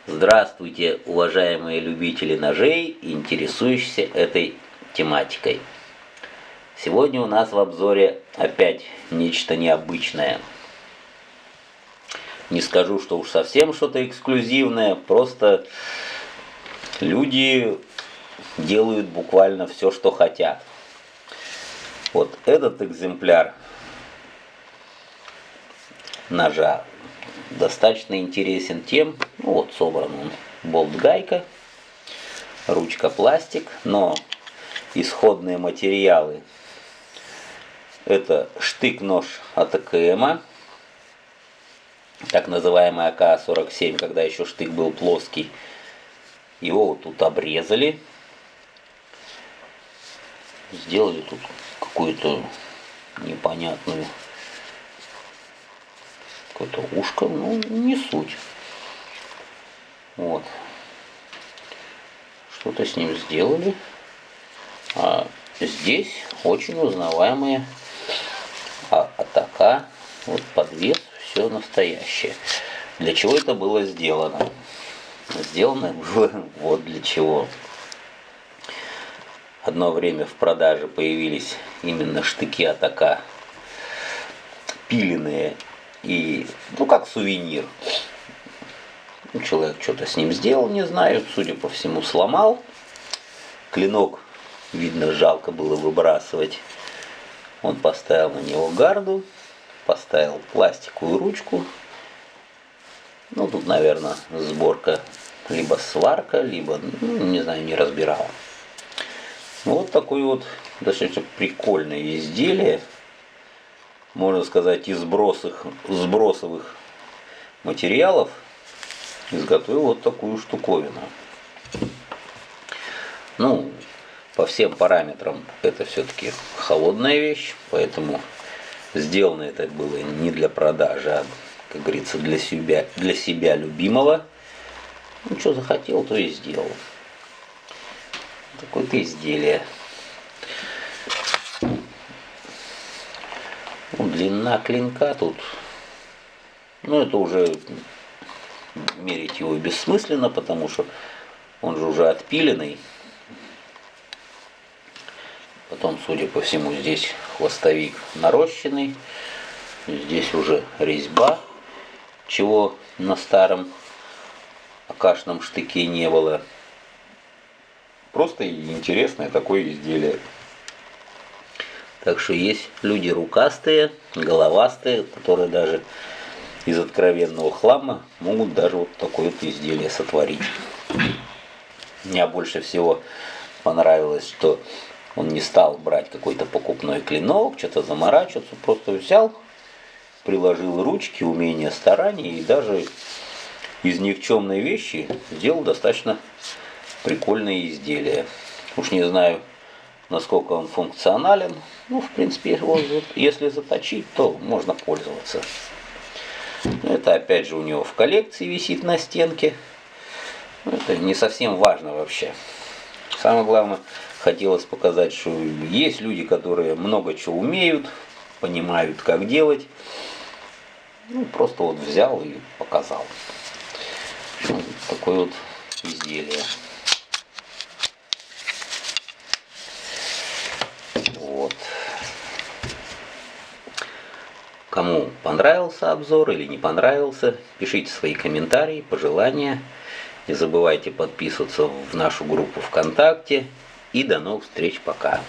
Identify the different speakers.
Speaker 1: Здравствуйте, уважаемые любители ножей и интересующиеся этой тематикой. Сегодня у нас в обзоре опять нечто необычное. Не скажу, что уж совсем что-то эксклюзивное, просто люди делают буквально все, что хотят. Вот этот экземпляр ножа достаточно интересен тем, вот собран он болт-гайка, ручка пластик, но исходные материалы это штык-нож АТКМ, так называемый АК-47, когда еще штык был плоский. Его вот тут обрезали, сделали тут какую-то непонятную какое-то ушко, ну не суть. Вот. Что-то с ним сделали. А здесь очень узнаваемые атака. Вот подвес, все настоящее. Для чего это было сделано? Сделано было вот для чего. Одно время в продаже появились именно штыки атака, пиленные. И, ну, как сувенир. Человек что-то с ним сделал, не знаю, судя по всему, сломал. Клинок, видно, жалко было выбрасывать. Он поставил на него гарду, поставил пластиковую ручку. Ну, тут, наверное, сборка, либо сварка, либо, ну, не знаю, не разбирал. Вот такое вот достаточно прикольное изделие. Можно сказать, из сбросовых материалов изготовил вот такую штуковину. Ну, по всем параметрам это все-таки холодная вещь, поэтому сделано это было не для продажи, а, как говорится, для себя любимого. Ну, что захотел, то и сделал. Такое-то изделие. Ну, длина клинка тут, ну, это уже мерить его бессмысленно, потому что он же уже отпиленный. Потом, судя по всему, здесь хвостовик нарощенный. Здесь уже резьба, чего на старом акашном штыке не было. Просто интересное такое изделие. Так что есть люди рукастые, головастые, которые даже из откровенного хлама могут даже вот такое вот изделие сотворить. Мне больше всего понравилось, что он не стал брать какой-то покупной клинок, что-то заморачиваться, просто взял, приложил ручки, умение, старания и даже из никчемной вещи сделал достаточно прикольное изделие. Уж не знаю, насколько он функционален. Ну, в принципе, его, если заточить, то можно пользоваться. Это опять же у него в коллекции висит на стенке. Это не совсем важно вообще. Самое главное, хотелось показать, что есть люди, которые много чего умеют, понимают, как делать. Ну, просто вот взял и показал. Вот такое вот изделие. Вот. Кому понравился обзор или не понравился, пишите свои комментарии, пожелания. Не забывайте подписываться в нашу группу ВКонтакте. И до новых встреч. Пока.